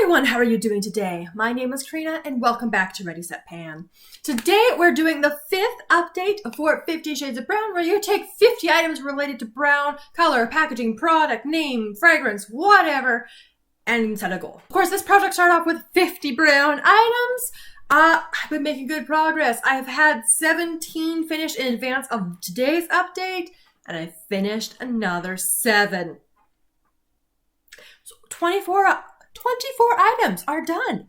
everyone, how are you doing today? My name is Karina and welcome back to Ready Set Pan. Today we're doing the 5th update for 50 Shades of Brown, where you take 50 items related to brown, color, packaging, product, name, fragrance, whatever, and set a goal. Of course, this project started off with 50 brown items. I've been making good progress. I've had 17 finished in advance of today's update, and I finished another 7. So 24 items are done.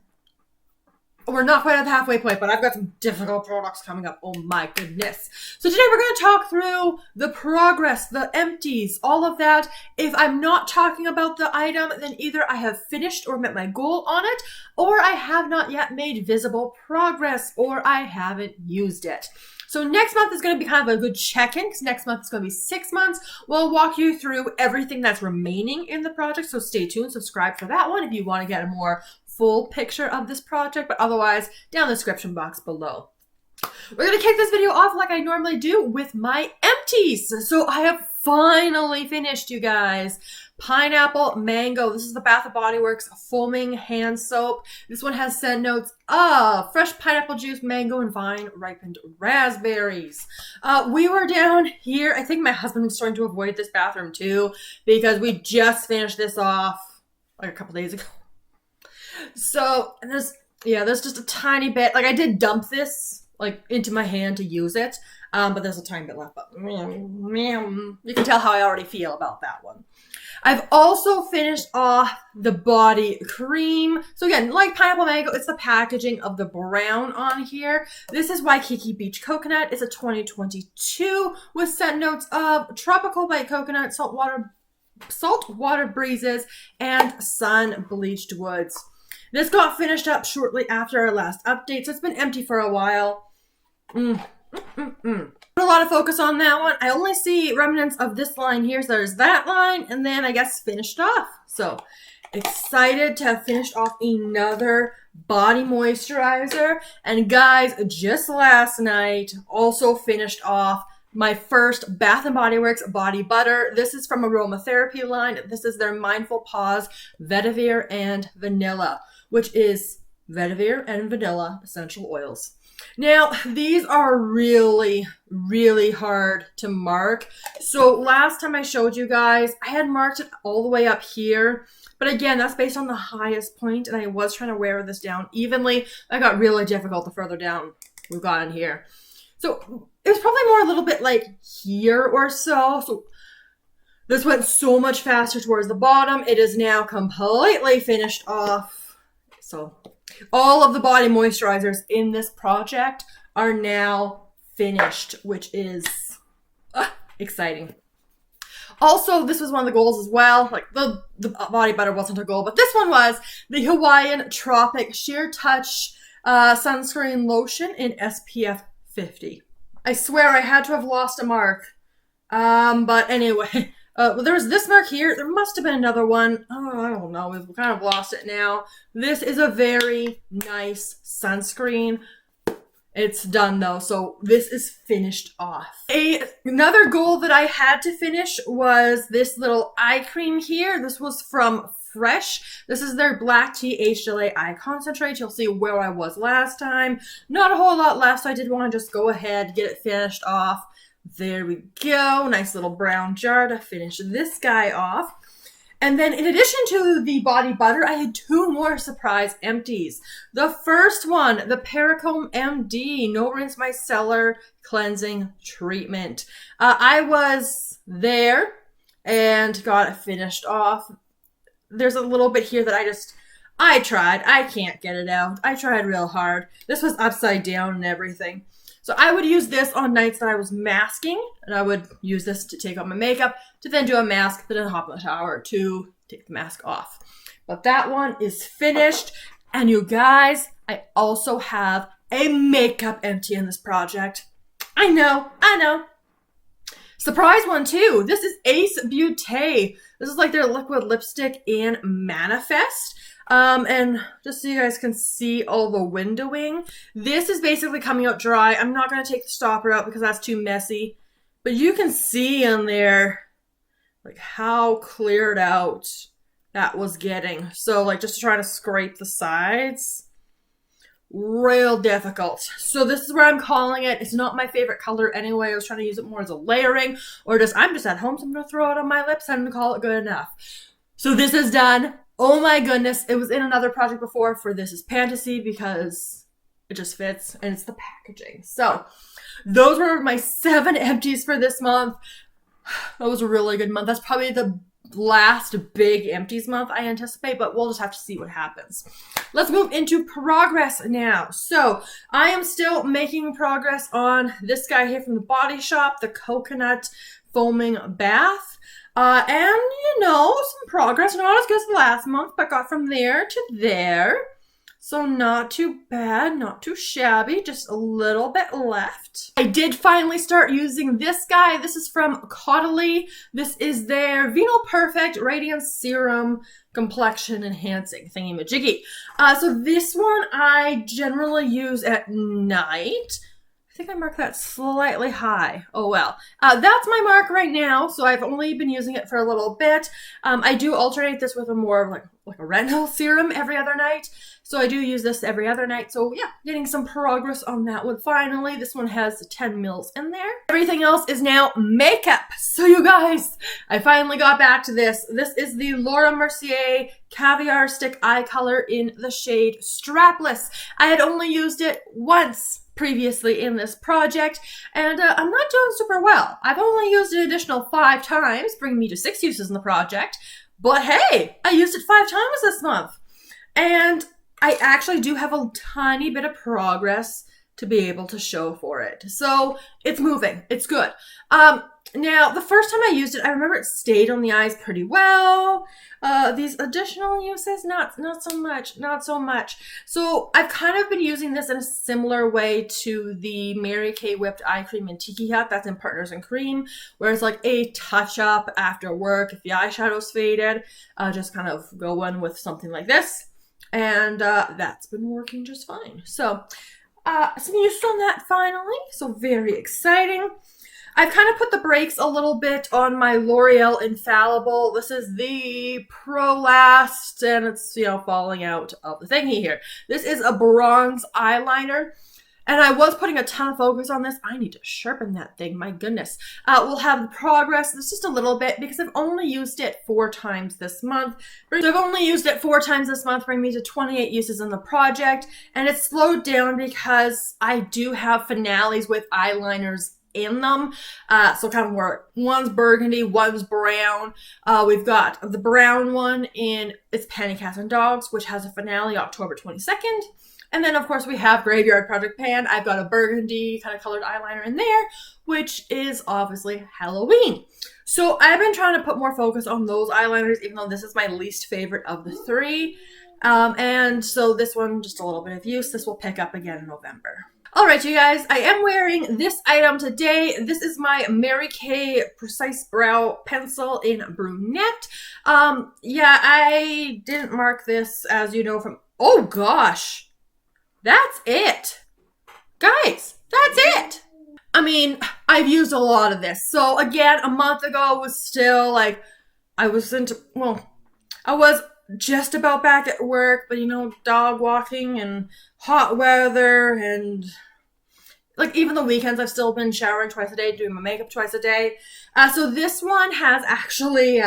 We're not quite at the halfway point, but I've got some difficult products coming up. Oh my goodness. So today we're going to talk through the progress, the empties, all of that. If I'm not talking about the item, then either I have finished or met my goal on it, or I have not yet made visible progress, or I haven't used it. So next month is going to be kind of a good check-in, because next month is going to be 6 months. We'll walk you through everything that's remaining in the project, so stay tuned, subscribe for that one if you want to get a more full picture of this project, but otherwise, down in the description box below. We're going to kick this video off like I normally do with my empties. So I have finally finished, you guys. Pineapple Mango. This is the Bath & Body Works foaming hand soap. This one has scent notes of fresh pineapple juice, mango, and vine ripened raspberries. We were down here. I think my husband is starting to avoid this bathroom too, because we just finished this off like a couple days ago. So there's just a tiny bit. Like I did dump this like into my hand to use it, but there's a tiny bit left. But you can tell how I already feel about that one. I've also finished off the body cream. So again, like Pineapple Mango, it's the packaging of the brown on here. This is Waikiki Beach Coconut. It's a 2022 with scent notes of tropical white coconut, saltwater breezes, and sun bleached woods. This got finished up shortly after our last update, so it's been empty for a while. Put a lot of focus on that one. I only see remnants of this line here, so there's that line, and then I guess finished off. So excited to have finished off another body moisturizer. And guys, just last night, also finished off my first Bath & Body Works body butter. This is from Aromatherapy line. This is their Mindful Pause Vetiver and Vanilla, which is vetiver and vanilla essential oils. Now, these are really, really hard to mark. So last time I showed you guys, I had marked it all the way up here. But again, that's based on the highest point, and I was trying to wear this down evenly. That got really difficult the further down we've gotten here. So it was probably more a little bit like here or so. So this went so much faster towards the bottom. It is now completely finished off. So all of the body moisturizers in this project are now finished, which is exciting. Also, this was one of the goals as well. Like the body butter wasn't a goal, but this one was the Hawaiian Tropic Sheer Touch sunscreen lotion in SPF 50. I swear I had to have lost a mark. But anyway, there was this mark here. There must have been another one. Oh, I don't know. We've kind of lost it now. This is a very nice sunscreen. It's done though, so this is finished off. Another goal that I had to finish was this little eye cream here. This was from Fresh. This is their Black Tea HLA Eye Concentrate. You'll see where I was last time. Not a whole lot left, so I did want to just go ahead, get it finished off. There we go. Nice little brown jar to finish this guy off. And then in addition to the body butter, I had 2 more surprise empties. The first one, the Pericome MD No Rinse Micellar Cleansing Treatment. I was there and got it finished off. There's a little bit here that I tried. I can't get it out. I tried real hard. This was upside down and everything. So I would use this on nights that I was masking, and I would use this to take off my makeup, to then do a mask, then hop in the shower to take the mask off. But that one is finished. And you guys, I also have a makeup empty in this project. I know. Surprise one too. This is Ace Beauté. This is like their liquid lipstick in Manifest. And just so you guys can see all the windowing, this is basically coming out dry. I'm not going to take the stopper out because that's too messy, but you can see in there like how cleared out that was getting. So like just trying to scrape the sides, real difficult. So this is where I'm calling it. It's not my favorite color anyway. I was trying to use it more as a layering, or just I'm just at home, so I'm gonna throw it on my lips and call it good enough. So this is done. Oh my goodness, it was in another project before for This Is Fantasy because it just fits and it's the packaging. So those were my 7 empties for this month. That was a really good month. That's probably the last big empties month I anticipate, but we'll just have to see what happens. Let's move into progress now. So I am still making progress on this guy here from the Body Shop, the coconut foaming bath. And you know, some progress, not as good as the last month, but got from there to there. So not too bad, not too shabby, just a little bit left. I did finally start using this guy. This is from Caudalie. This is their Vino Perfect Radiance Serum Complexion Enhancing Thingy-majiggy. So this one I generally use at night. I think I marked that slightly high. Oh well. That's my mark right now, so I've only been using it for a little bit. I do alternate this with a more like a retinol serum every other night. So I do use this every other night. So yeah, getting some progress on that one finally. This one has 10 mils in there. Everything else is now makeup. So you guys, I finally got back to this. This is the Laura Mercier Caviar Stick Eye Color in the shade Strapless. I had only used it once previously in this project, and I'm not doing super well. I've only used an additional 5 times, bringing me to 6 uses in the project. But hey, I used it 5 times this month. And I actually do have a tiny bit of progress to be able to show for it. So it's moving. It's good. Now, the first time I used it, I remember it stayed on the eyes pretty well. These additional uses, not so much, not so much. So I've kind of been using this in a similar way to the Mary Kay Whipped Eye Cream in Tiki Hut. That's in Partners in Cream, where it's like a touch-up after work. If the eyeshadow's faded, just kind of go in with something like this. And that's been working just fine. So some use on that finally. So very exciting. I've kind of put the brakes a little bit on my L'Oreal Infallible. This is the Pro Last, and it's, you know, falling out of the thingy here. This is a bronze eyeliner, and I was putting a ton of focus on this. I need to sharpen that thing, my goodness. We'll have the progress. It's just a little bit because I've only used it 4 times this month. So I've only used it 4 times this month, bringing me to 28 uses in the project, and it's slowed down because I do have finales with eyeliners in them. So kind of where one's burgundy, one's brown. We've got the brown one in It's Penny Cats and Dogs, which has a finale October 22nd. And then, of course, we have Graveyard Project Pan. I've got a burgundy kind of colored eyeliner in there, which is obviously Halloween. So I've been trying to put more focus on those eyeliners, even though this is my least favorite of the 3. And so this one, just a little bit of use. This will pick up again in November. Alright, you guys, I am wearing this item today. This is my Mary Kay Precise Brow Pencil in Brunette. Yeah, I didn't mark this, as you know, from... Oh, gosh! That's it! Guys, that's it! I mean, I've used a lot of this. So, again, a month ago was still, like, I was just about back at work, but, you know, dog walking and hot weather and... like, even the weekends, I've still been showering twice a day, doing my makeup twice a day. So this one has actually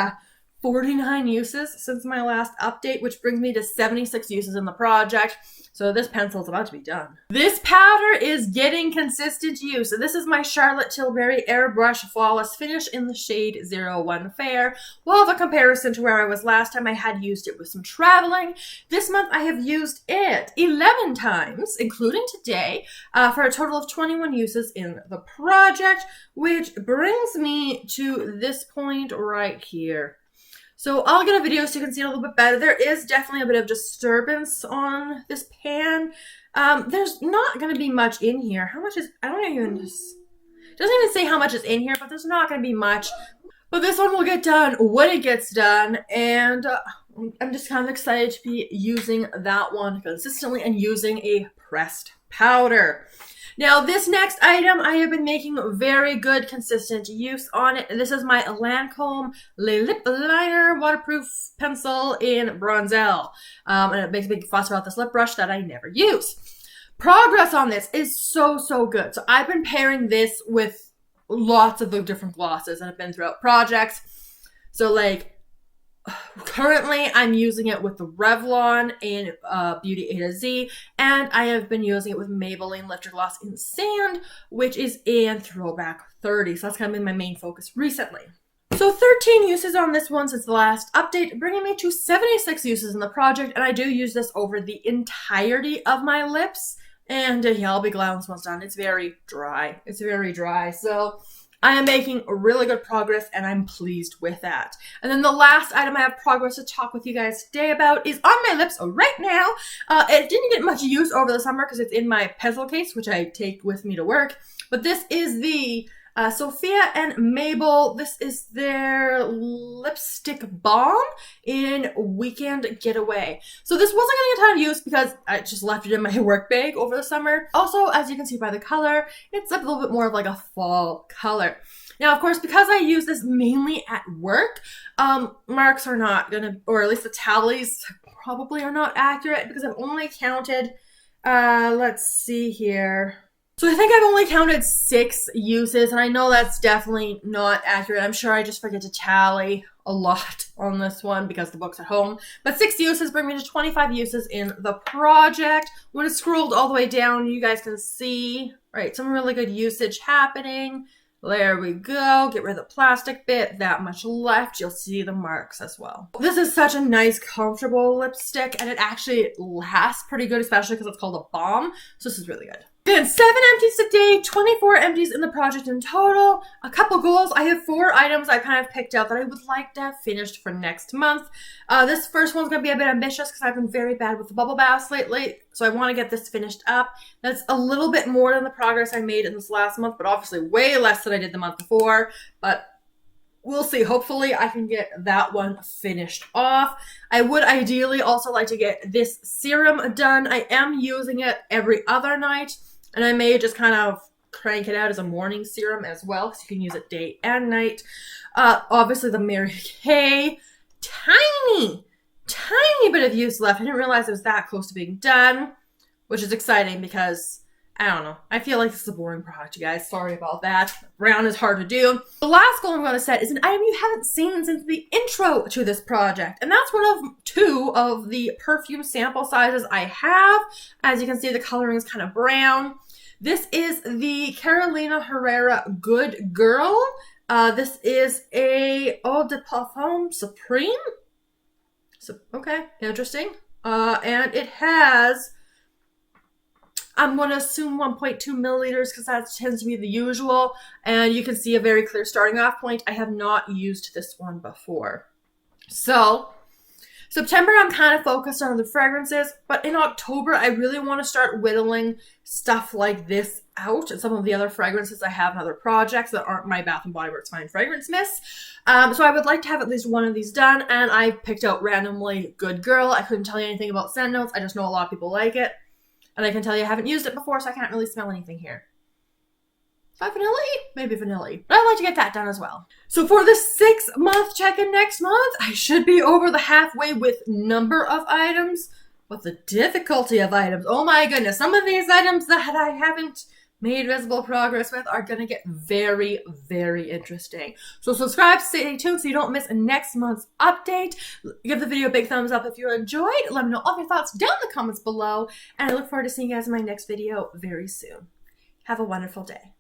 49 uses since my last update, which brings me to 76 uses in the project. So this pencil is about to be done. This powder is getting consistent use. So this is my Charlotte Tilbury Airbrush Flawless Finish in the shade 01 Fair. We'll have a comparison to where I was last time I had used it with some traveling. This month I have used it 11 times, including today, for a total of 21 uses in the project, which brings me to this point right here. So I'll get a video so you can see it a little bit better. There is definitely a bit of disturbance on this pan. There's not going to be much in here. How much is, I don't even, it doesn't even say how much is in here, but there's not going to be much. But this one will get done when it gets done, and I'm just kind of excited to be using that one consistently and using a pressed powder. Now, this next item, I have been making very good, consistent use on it. This is my Lancome Lip Liner Waterproof Pencil in Bronzel. And it makes a big fuss about this lip brush that I never use. Progress on this is so, so good. So I've been pairing this with lots of the different glosses that have been throughout projects. So like, currently I'm using it with the Revlon in Beauty A to Z, and I have been using it with Maybelline Lifter Gloss in Sand, which is in Throwback 30. So that's kind of been my main focus recently. So 13 uses on this one since the last update, bringing me to 76 uses in the project, and I do use this over the entirety of my lips. And yeah, I'll be glad when this one's done. It's very dry. It's very dry. So I am making really good progress, and I'm pleased with that. And then the last item I have progress to talk with you guys today about is on my lips right now. It didn't get much use over the summer because it's in my pencil case, which I take with me to work. But this is the Sophia and Mabel. This is their lipstick balm in Weekend Getaway. So this wasn't going to get a ton of use because I just left it in my work bag over the summer. Also, as you can see by the color, it's a little bit more of like a fall color. Now, of course, because I use this mainly at work, marks are not going to, or at least the tallies probably are not accurate because I've only counted, let's see here. So I think I've only counted 6 uses, and I know that's definitely not accurate. I'm sure I just forget to tally a lot on this one because the book's at home. But 6 uses bring me to 25 uses in the project. When it's scrolled all the way down, you guys can see, right, some really good usage happening. There we go. Get rid of the plastic bit. That much left. You'll see the marks as well. This is such a nice, comfortable lipstick, and it actually lasts pretty good, especially because it's called a balm. So this is really good. Good. 7 empties today, 24 empties in the project in total. A couple goals. I have 4 items I kind of picked out that I would like to have finished for next month. This first one's going to be a bit ambitious because I've been very bad with the bubble baths lately. So I want to get this finished up. That's a little bit more than the progress I made in this last month, but obviously way less than I did the month before. But we'll see. Hopefully I can get that one finished off. I would ideally also like to get this serum done. I am using it every other night, and I may just kind of crank it out as a morning serum as well, because you can use it day and night. Obviously the Mary Kay, tiny bit of use left. I didn't realize it was that close to being done, which is exciting because I don't know. I feel like this is a boring product, you guys. Sorry about that. Brown is hard to do. The last goal I'm going to set is an item you haven't seen since the intro to this project. And that's one of 2 of the perfume sample sizes I have. As you can see, the coloring is kind of brown. This is the Carolina Herrera Good Girl. This is a Eau de Parfum Supreme. So, okay, interesting. And it has, I'm going to assume 1.2 milliliters because that tends to be the usual. And you can see a very clear starting off point. I have not used this one before. So September, I'm kind of focused on the fragrances, but in October, I really want to start whittling stuff like this out and some of the other fragrances I have in other projects that aren't my Bath & Body Works Fine Fragrance Mist. So I would like to have at least one of these done, and I picked out randomly Good Girl. I couldn't tell you anything about scent notes. I just know a lot of people like it, and I can tell you I haven't used it before, so I can't really smell anything here. Vanilla-y? Maybe vanilla-y. But I'd like to get that done as well. So for the 6-month check-in next month, I should be over the halfway with number of items, but the difficulty of items, oh my goodness, some of these items that I haven't made visible progress with are going to get very, very interesting. So subscribe, stay tuned so you don't miss next month's update. Give the video a big thumbs up if you enjoyed. Let me know all of your thoughts down in the comments below, and I look forward to seeing you guys in my next video very soon. Have a wonderful day.